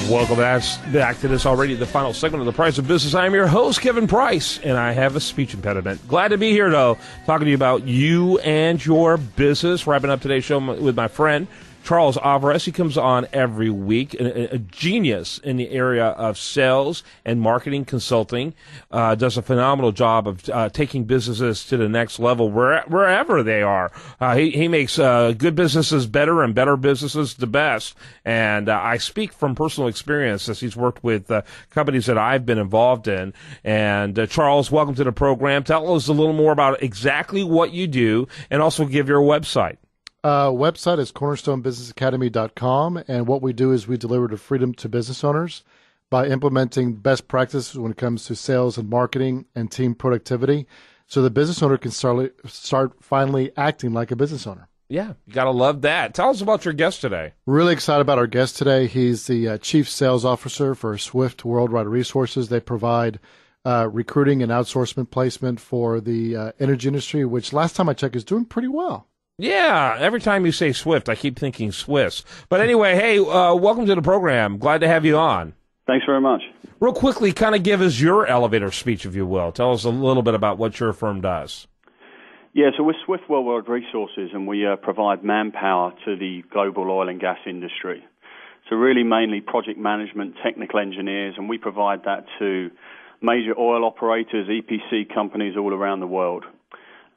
Welcome back to this already, the final segment of The Price of Business. I'm your host, Kevin Price, and I have a speech impediment. Glad to be here, though, talking to you about you and your business. Wrapping up today's show with my friend, Charles Alvarez. He comes on every week, a genius in the area of sales and marketing consulting, does a phenomenal job of taking businesses to the next level wherever they are. He makes good businesses better and better businesses the best. And I speak from personal experience as he's worked with companies that I've been involved in. And Charles, welcome to the program. Tell us a little more about exactly what you do and also give your website. Website is cornerstonebusinessacademy.com, and what we do is we deliver the freedom to business owners by implementing best practices when it comes to sales and marketing and team productivity, so the business owner can start finally acting like a business owner. Yeah, you got to love that. Tell us about your guest today. Really excited about our guest today. He's the Chief Sales Officer for Swift Worldwide Resources. They provide recruiting and outsourcement placement for the energy industry, which last time I checked is doing pretty well. Yeah, every time you say Swift, I keep thinking Swiss. But anyway, hey, welcome to the program. Glad to have you on. Thanks very much. Real quickly, kind of give us your elevator speech, if you will. Tell us a little bit about what your firm does. Yeah, so we're Swift Worldwide Resources, and we provide manpower to the global oil and gas industry. So really mainly project management, technical engineers, and we provide that to major oil operators, EPC companies all around the world.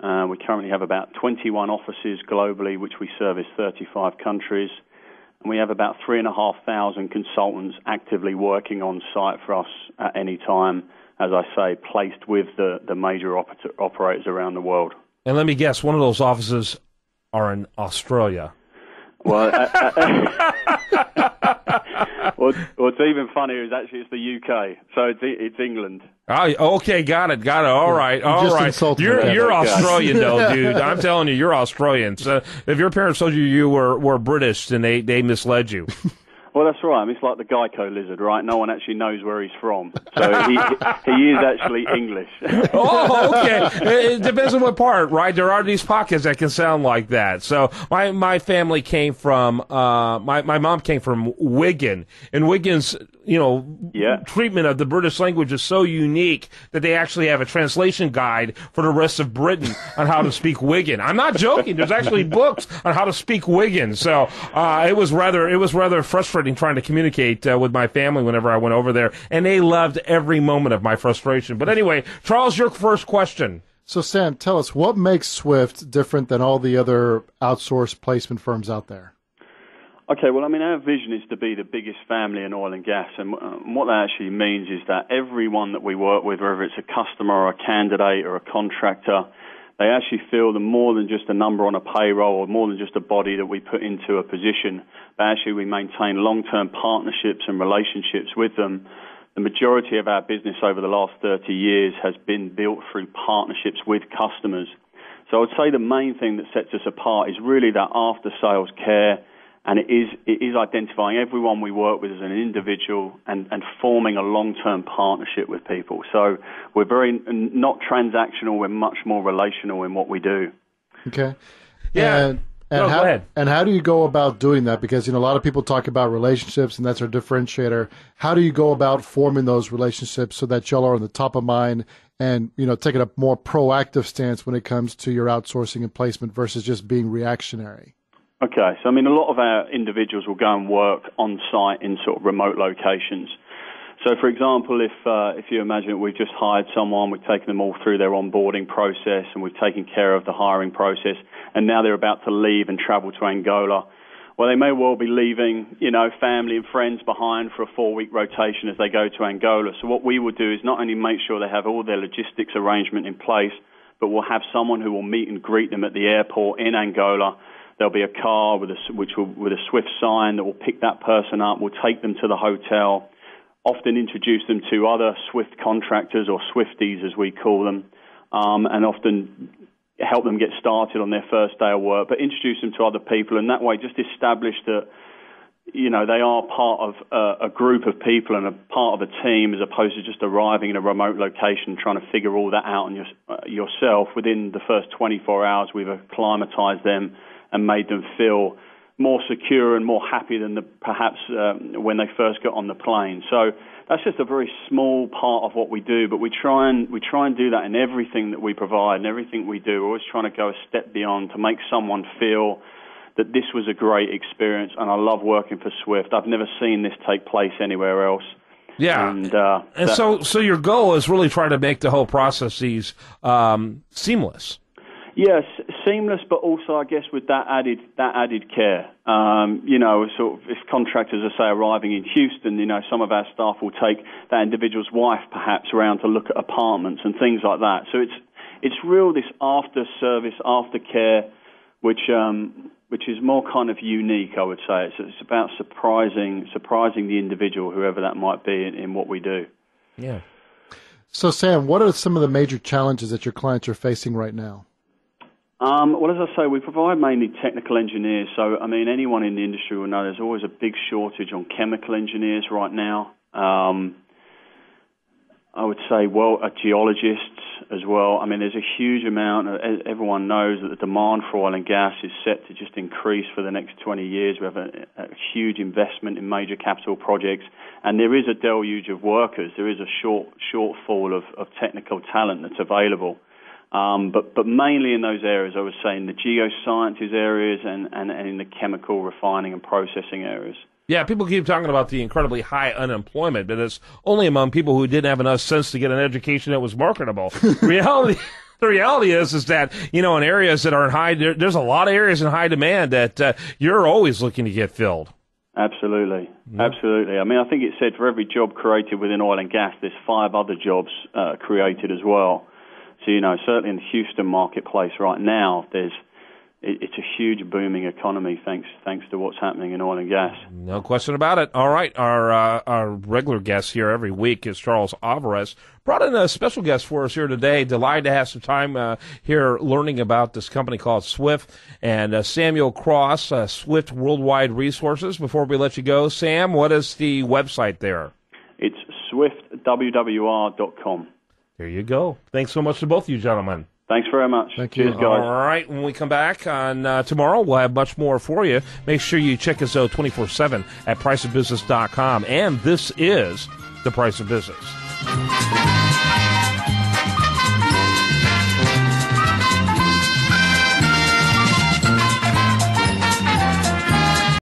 We currently have about 21 offices globally, which we service 35 countries. And we have about 3,500 consultants actively working on site for us at any time, as I say, placed with the major operators around the world. And let me guess, one of those offices are in Australia. Well, what's even funnier is actually it's the UK, so it's England. Oh, okay, got it. All right. You're Australian, though, dude. I'm telling you, you're Australian. So if your parents told you were British, then they misled you. Well, that's right. I mean, it's like the Geico lizard, right? No one actually knows where he's from. So he is actually English. Oh, okay. It depends on what part, right? There are these pockets that can sound like that. So my family came from, my mom came from Wigan. And Wigan's, treatment of the British language is so unique that they actually have a translation guide for the rest of Britain on how to speak Wigan. I'm not joking. There's actually books on how to speak Wigan. So it was rather frustrating trying to communicate with my family whenever I went over there, and they loved every moment of my frustration. But anyway, Charles, your first question. So, Sam, tell us, what makes Swift different than all the other outsourced placement firms out there? Okay, well, I mean, our vision is to be the biggest family in oil and gas, and what that actually means is that everyone that we work with, whether it's a customer or a candidate or a contractor, they actually feel they're more than just a number on a payroll or more than just a body that we put into a position, but actually we maintain long-term partnerships and relationships with them. The majority of our business over the last 30 years has been built through partnerships with customers. So I would say the main thing that sets us apart is really that after-sales care, and it is identifying everyone we work with as an individual and forming a long-term partnership with people. So we're very not transactional, we're much more relational in what we do. Okay. Yeah. Go ahead. And how do you go about doing that? Because, a lot of people talk about relationships, and that's our differentiator. How do you go about forming those relationships so that y'all are on the top of mind and, taking a more proactive stance when it comes to your outsourcing and placement versus just being reactionary? Okay, so I mean, a lot of our individuals will go and work on site in sort of remote locations. So, for example, if you imagine we've just hired someone, we've taken them all through their onboarding process, and we've taken care of the hiring process, and now they're about to leave and travel to Angola. Well, they may well be leaving, family and friends behind for a 4-week rotation as they go to Angola. So what we will do is not only make sure they have all their logistics arrangement in place, but we'll have someone who will meet and greet them at the airport in Angola. There'll be a car with a Swift sign that will pick that person up. We'll take them to the hotel, often introduce them to other Swift contractors or Swifties, as we call them, and often help them get started on their first day of work, but introduce them to other people, and that way just establish that, they are part of a group of people and a part of a team, as opposed to just arriving in a remote location trying to figure all that out on yourself. Within the first 24 hours, we've acclimatized them and made them feel more secure and more happy than perhaps when they first got on the plane. So that's just a very small part of what we do, but we try and do that in everything that we provide and everything we do. We're always trying to go a step beyond to make someone feel that this was a great experience, and I love working for Swift. I've never seen this take place anywhere else. Yeah, and so your goal is really trying to make the whole processes seamless. Yes, seamless, but also I guess with that added care. You know, sort of if contractors are say arriving in Houston, you know, some of our staff will take that individual's wife perhaps around to look at apartments and things like that. So it's real this after service, after care, which is more kind of unique, I would say. It's about surprising the individual, whoever that might be, in what we do. Yeah. So Sam, what are some of the major challenges that your clients are facing right now? Well, as I say, we provide mainly technical engineers. So, I mean, anyone in the industry will know there's always a big shortage on chemical engineers right now. I would say, geologists as well. I mean, there's a huge amount. Everyone knows that the demand for oil and gas is set to just increase for the next 20 years. We have a huge investment in major capital projects, and there is a deluge of workers. There is a shortfall of technical talent that's available. But mainly in those areas, I would say in the geosciences areas and in the chemical refining and processing areas. Yeah, people keep talking about the incredibly high unemployment, but it's only among people who didn't have enough sense to get an education that was marketable. The reality is that, you know, in areas that are in high, there's a lot of areas in high demand that you're always looking to get filled. Absolutely. Absolutely. I mean, I think it said for every job created within oil and gas, there's 5 other jobs created as well. So, you know, certainly in the Houston marketplace right now, it's a huge booming economy thanks to what's happening in oil and gas. No question about it. All right, our regular guest here every week is Charles Alvarez. Brought in a special guest for us here today. Delighted to have some time here learning about this company called Swift, and Samuel Cross, Swift Worldwide Resources. Before we let you go, Sam, what is the website there? It's swiftwr.com. There you go. Thanks so much to both of you gentlemen. Thanks very much. Thank you. Cheers, guys. All right. When we come back on tomorrow, we'll have much more for you. Make sure you check us out 24/7 at priceofbusiness.com. And this is The Price of Business.